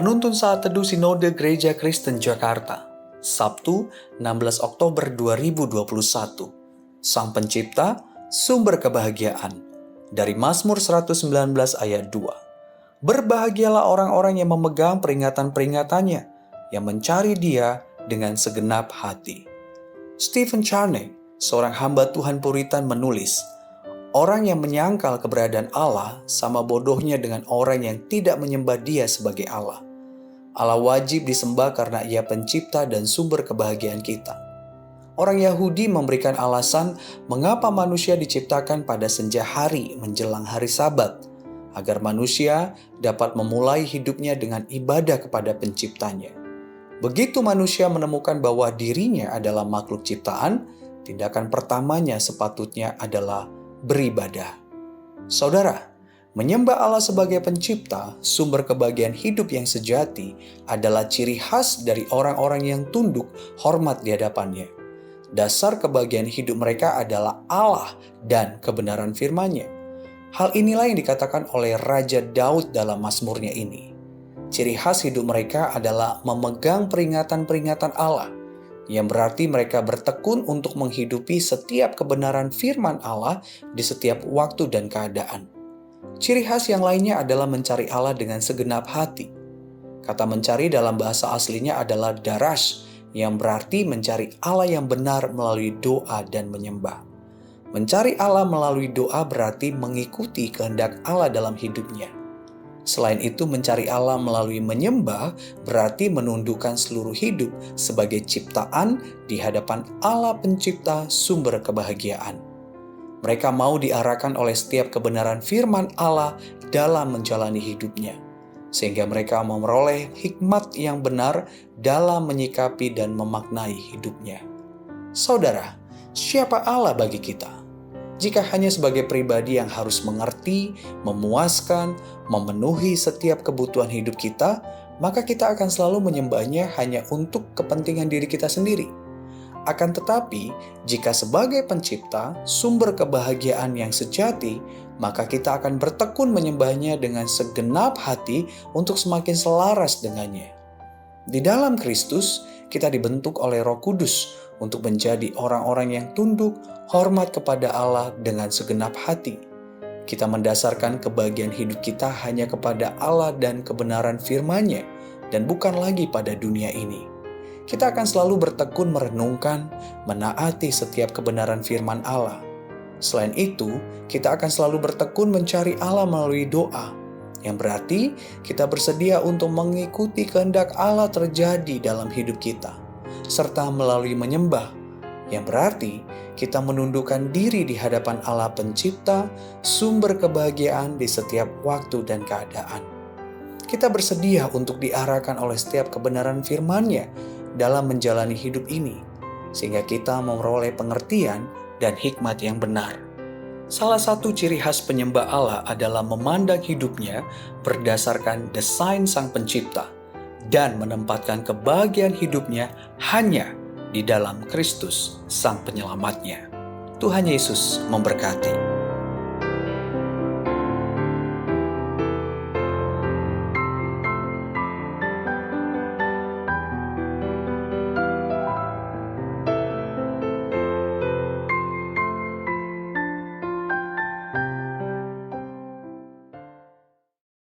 Penuntun Saat Teduh Sinode Gereja Kristen Jakarta, Sabtu 16 Oktober 2021. Sang Pencipta, Sumber Kebahagiaan. Dari Mazmur 119 ayat 2. Berbahagialah orang-orang yang memegang peringatan-peringatannya, yang mencari Dia dengan segenap hati. Stephen Charnock, seorang hamba Tuhan Puritan, menulis, orang yang menyangkal keberadaan Allah sama bodohnya dengan orang yang tidak menyembah Dia sebagai Allah. Allah wajib disembah karena Ia pencipta dan sumber kebahagiaan kita. Orang Yahudi memberikan alasan mengapa manusia diciptakan pada senja hari menjelang hari Sabat, agar manusia dapat memulai hidupnya dengan ibadah kepada penciptanya. Begitu manusia menemukan bahwa dirinya adalah makhluk ciptaan, tindakan pertamanya sepatutnya adalah beribadah. Saudara, menyembah Allah sebagai pencipta, sumber kebahagiaan hidup yang sejati adalah ciri khas dari orang-orang yang tunduk hormat di hadapannya. Dasar kebahagiaan hidup mereka adalah Allah dan kebenaran firman-Nya. Hal inilah yang dikatakan oleh Raja Daud dalam Mazmurnya ini. Ciri khas hidup mereka adalah memegang peringatan-peringatan Allah, yang berarti mereka bertekun untuk menghidupi setiap kebenaran firman Allah di setiap waktu dan keadaan. Ciri khas yang lainnya adalah mencari Allah dengan segenap hati. Kata mencari dalam bahasa aslinya adalah darash, yang berarti mencari Allah yang benar melalui doa dan menyembah. Mencari Allah melalui doa berarti mengikuti kehendak Allah dalam hidupnya. Selain itu, mencari Allah melalui menyembah berarti menundukkan seluruh hidup sebagai ciptaan di hadapan Allah pencipta sumber kebahagiaan. Mereka mau diarahkan oleh setiap kebenaran firman Allah dalam menjalani hidupnya, sehingga mereka memperoleh hikmat yang benar dalam menyikapi dan memaknai hidupnya. Saudara, siapa Allah bagi kita? Jika hanya sebagai pribadi yang harus mengerti, memuaskan, memenuhi setiap kebutuhan hidup kita, maka kita akan selalu menyembahnya hanya untuk kepentingan diri kita sendiri. Akan tetapi, jika sebagai pencipta, sumber kebahagiaan yang sejati, maka kita akan bertekun menyembahnya dengan segenap hati untuk semakin selaras dengannya. Di dalam Kristus, kita dibentuk oleh Roh Kudus untuk menjadi orang-orang yang tunduk, hormat kepada Allah dengan segenap hati. Kita mendasarkan kebahagiaan hidup kita hanya kepada Allah dan kebenaran firman-Nya, dan bukan lagi pada dunia ini. Kita akan selalu bertekun merenungkan, menaati setiap kebenaran firman Allah. Selain itu, kita akan selalu bertekun mencari Allah melalui doa, yang berarti kita bersedia untuk mengikuti kehendak Allah terjadi dalam hidup kita, serta melalui menyembah, yang berarti kita menundukkan diri di hadapan Allah pencipta, sumber kebahagiaan di setiap waktu dan keadaan. Kita bersedia untuk diarahkan oleh setiap kebenaran firman-Nya dalam menjalani hidup ini, sehingga kita memperoleh pengertian dan hikmat yang benar. Salah satu ciri khas penyembah Allah adalah memandang hidupnya berdasarkan desain Sang Pencipta dan menempatkan kebahagiaan hidupnya hanya di dalam Kristus, Sang Penyelamatnya. Tuhan Yesus memberkati.